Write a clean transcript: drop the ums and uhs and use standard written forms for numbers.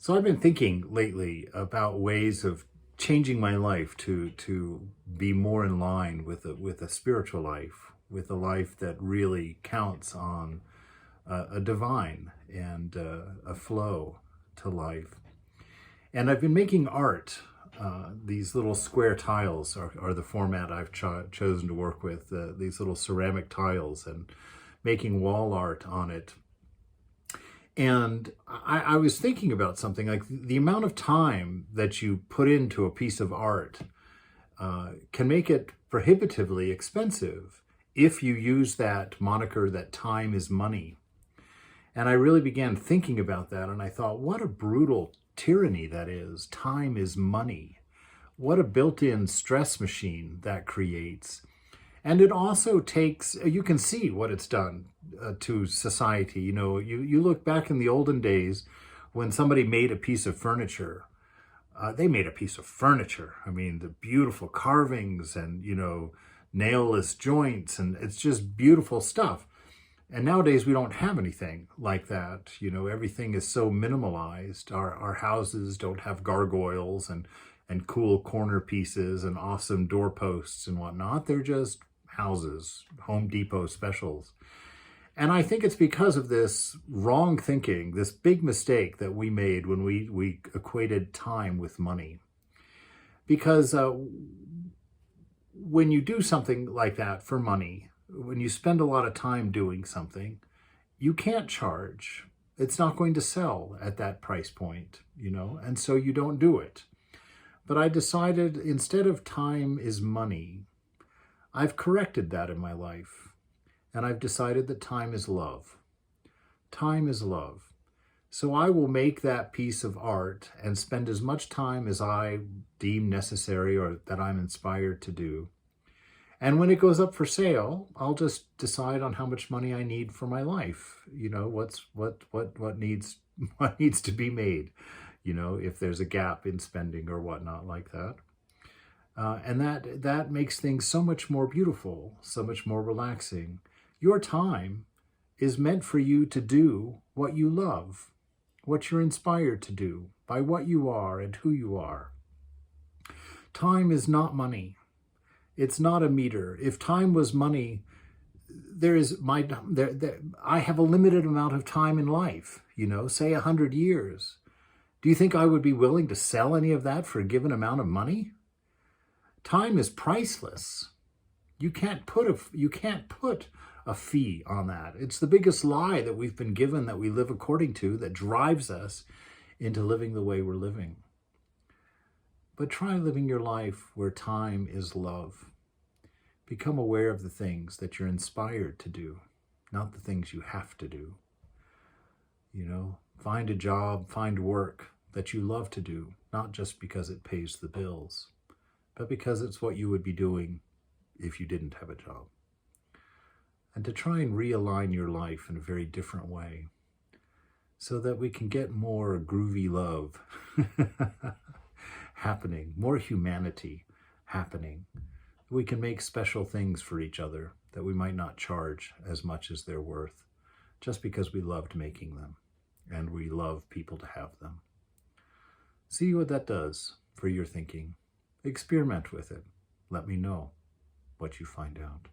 So I've been thinking lately about ways of changing my life to be more in line with a spiritual life, with a life that really counts on a divine and a flow to life. And I've been making art. These little square tiles are the format I've chosen to work with. These little ceramic tiles and making wall art on it. And I was thinking about something like the amount of time that you put into a piece of art can make it prohibitively expensive if you use that moniker that time is money. And I really began thinking about that, and I thought, what a brutal tyranny that is. Time is money. What a built-in stress machine that creates. And it also takes, you can see what it's done to society. You know, you look back in the olden days when somebody made a piece of furniture, they made a piece of furniture. I mean, the beautiful carvings and, nailless joints, and it's just beautiful stuff. And nowadays we don't have anything like that. Everything is so minimalized. Our houses don't have gargoyles and cool corner pieces and awesome doorposts and whatnot. They're just houses, Home Depot specials. And I think it's because of this wrong thinking, this big mistake that we made when we equated time with money. Because when you do something like that for money, when you spend a lot of time doing something, you can't charge. It's not going to sell at that price point, and so you don't do it. But I decided instead of time is money, I've corrected that in my life, and I've decided that time is love. Time is love. So I will make that piece of art and spend as much time as I deem necessary or that I'm inspired to do. And when it goes up for sale, I'll just decide on how much money I need for my life. What needs what needs to be made, if there's a gap in spending or whatnot like that. And that makes things so much more beautiful, so much more relaxing. Your time is meant for you to do what you love, what you're inspired to do, by what you are and who you are. Time is not money. It's not a meter. If time was money, I have a limited amount of time in life, say 100 years. Do you think I would be willing to sell any of that for a given amount of money? Time is priceless. You can't put a fee on that. It's the biggest lie that we've been given, that we live according to, that drives us into living the way we're living. But try living your life where time is love. Become aware of the things that you're inspired to do, not the things you have to do. Find a job, find work that you love to do, not just because it pays the bills, but because it's what you would be doing if you didn't have a job. And to try and realign your life in a very different way so that we can get more groovy love happening, more humanity happening. We can make special things for each other that we might not charge as much as they're worth, just because we loved making them and we love people to have them. See what that does for your thinking. Experiment with it. Let me know what you find out.